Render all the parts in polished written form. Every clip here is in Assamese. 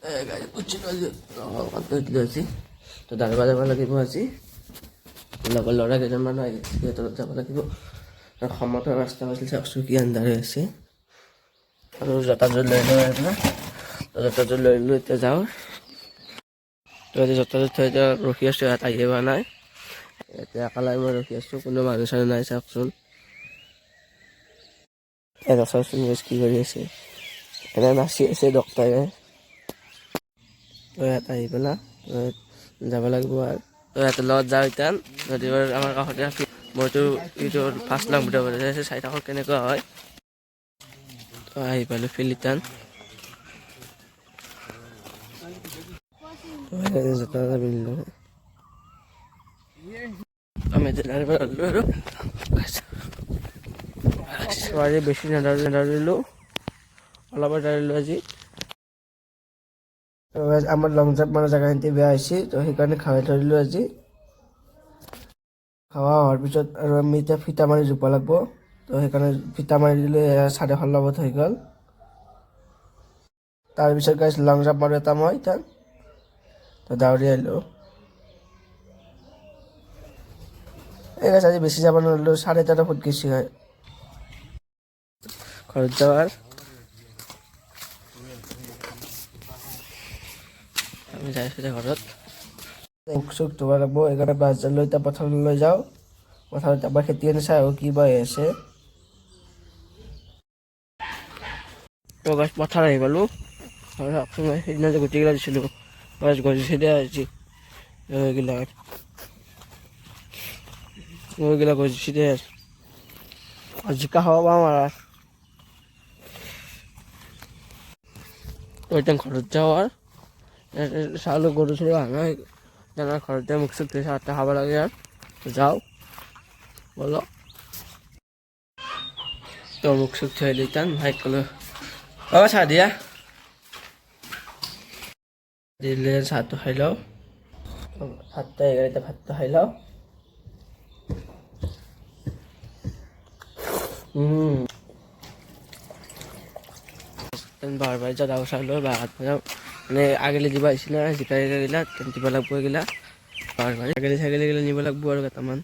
আজি তো দাঁড়িব যাব লাগিব আজি লগৰ ল'ৰা কেইজনমান আহিছে সিহঁতৰ যাব লাগিব আৰু সমতল ৰাস্তা আছিল চাওকচোন কি আন্ধাৰ হৈ আছে আৰু জোতাযোৰ লৈ লওঁ আপোনাৰ জোতাযোৰ লৈ লৈ এতিয়া যাওঁ তো আজি জোতাযোৰ থৈ এতিয়া ৰখি আছোঁ ইয়াত আহি পোৱা নাই এতিয়া একালাই মই ৰখি আছোঁ কোনো মানুহ চানুহ নাই চাওকচোন এটা চাওকচোন কি কৰি আছে এনে নাচি আছে ডক্টৰে তো ইয়াত আহি পেলাই যাব লাগিব আৰু তো ইয়াতে লগত যাওঁ এতিয়া যদি আমাৰ কাষতে মইতো এইটো ফাৰ্ষ্ট লাং ভিডিঅ' বনাই আছে চাই থাকক কেনেকুৱা হয় তো আহি পালোঁ ফিলিটান জোতা পিন্ধিলোঁ আমি আৰু বেছি নাদাৰিলোঁ অলপ দাঁড়িলোঁ আজি আমাৰ লং জাম্প মাৰা জেগাখিনি বেয়া হৈছে তো সেইকাৰণে খাৱাই ধৰিলোঁ আজি খাৱা হোৱাৰ পিছত আৰু আমি এতিয়া ফিটা মাৰি জোপা লাগিব তো সেইকাৰণে ফিটা মাৰি দিলোঁ 16.5 হৈ গ'ল তাৰপিছত গাইছ লং জাম্প মাৰোঁ এটা মই এতিয়া তো দাউৰি আহিলোঁ এই গাইছ আজি বেছি যাব নোৱাৰিলোঁ 13.5 ফুট গেছি হয় ঘৰত যাৱাৰ আমি যাই আছোঁ ঘৰত মুখ চুখ ধুব লাগিব সেইকাৰণে বাছডাল লৈ এতিয়া পথাৰলৈ যাওঁ পথাৰত এবাৰ খেতি আনি চাই আহোঁ কি বা হৈ আছে তো গাছ পথাৰ আহি পালোঁ সেইদিনা যে গুটিগিলা দিছিলোঁ গাছ গজিছে দিয়া আজি ওইগিলা গজিছে দিয়া জিকা খাব পাওঁ আৰু তো এতিয়া ঘৰত যাওঁ আৰু চাউলো গৰু চৰু আনা আমাৰ ঘৰতে মুখ চুখ ধুই চাহ খাব লাগে আৰু যাওঁ বলো তো মুখ চুখ ধুই দিতাম ভাইক ক'লোঁ বাবা চাহ দিয়া দিলে চাহটো খাই লওঁ 7:11 ভাতটো খাই লওঁ বাৰ যাওঁ দাও চাহ লৈ ভাত মানে আগেলি দিব আহিছিলে জিকা গিলা দিব লাগিব এইগিলা ছাগলী ছাগলীগিলা নিব লাগিব আৰু কেইটামান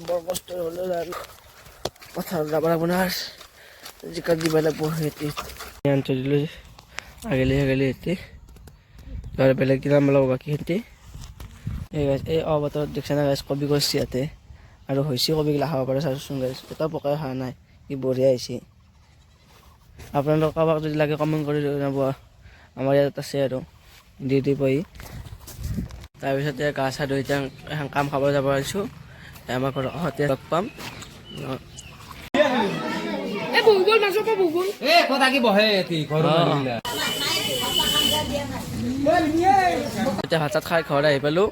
বৰ কষ্ট হ'লেও আৰু পথাৰত যাব লাগিব না জিকাত দিব লাগিব সিহঁতি আনি দিলোঁ আগেলি ছাগলী সিহঁতি আৰু বেলেগ দিনা ল'ব বাকী সিহঁতি এই অবতৰত দেখছে না গাছ কবি গছ ইয়াতে আৰু হৈছে কবিগিলা খাব পাৰে চাওকচোন গাছ এটাও পকাই খোৱা নাই কি বঢ়িয়া হৈছে আপোনালোক কাৰোবাক যদি লাগে কমেণ্ট কৰি জনাব আমাৰ ইয়াত আছে আৰু দি পাই তাৰপিছতে গা চা ধুই এতিয়া কাম খাব যাব আহিছোঁ আমাৰ ঘৰৰ কাষতে লগ পাম এতিয়া ভাত চাত খাই ঘৰত আহি পালোঁ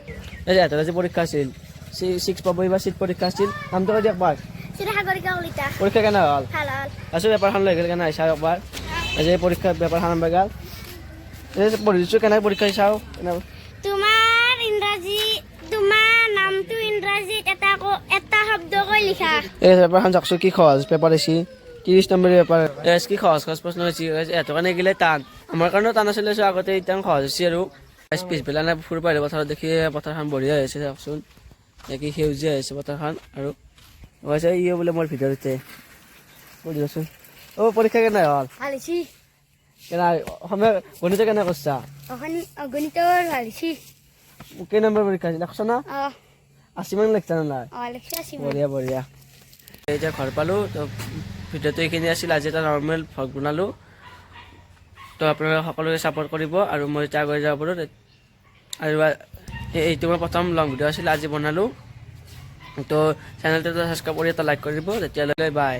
ইহঁতৰ আজি পৰীক্ষা আছিল 6 পাব এইবাৰ চিট পৰীক্ষা আছিল নামটো কৈ দিয়ক একবাৰ পৰীক্ষা কেনে হ'ল আছোঁ পেপাৰখন লৈ গ'ল কেনে আহিছা একবাৰ আজি পৰীক্ষা পেপাৰখন আনবা গ'ল পঢ়িছোঁ কেনে পৰীক্ষা চাওঁ তোমাৰ ইংৰাজী তোমাৰ নামটো ইংৰাজীত এটা শব্দ কৈ লিখা এই পেপাৰখন চাওকচোন কি সহজ পেপাৰ আহিছে 30 নম্বৰ পেপাৰ কি সহজ প্ৰশ্ন হৈছে এহঁতৰ কাৰণে গেলে টান আমাৰ কাৰণেও টান আছিলে আগতে এতিয়া সহজ হৈছে আৰু পিছবেলা নাই ফুৰিব আহিলে পথাৰত দেখি পথাৰখন বঢ়িয়া হৈছে চাওকচোন কি সেউজীয়া হৈছে পথাৰখন আৰু কৈছে ইয়ে বোলে মোৰ ভিতৰতে কৈ দিবচোন পৰীক্ষা কেনে হ'ল কেনে অসমীয়া গণিত কেনে কৰিছা কেই নম্বৰ পৰীক্ষা আছিল 100 না 80 মান লিখছা নাই বঢ়িয়া বঢ়িয়া এতিয়া ঘৰ পালোঁ তো ভিডিঅ'টো এইখিনি আছিল আজি এটা নৰ্মেল ভ্লগ বনালোঁ তো আপোনালোকে সকলোৱে ছাপোৰ্ট কৰিব আৰু মই এতিয়া আগুৱাই যাব পাৰোঁ আৰু এইটো মই প্ৰথম লং ভিডিঅ' আছিল আজি বনালোঁ তো চেনেলটো ছাবস্ক্ৰাইব কৰি এটা লাইক কৰিব তেতিয়ালৈ বাই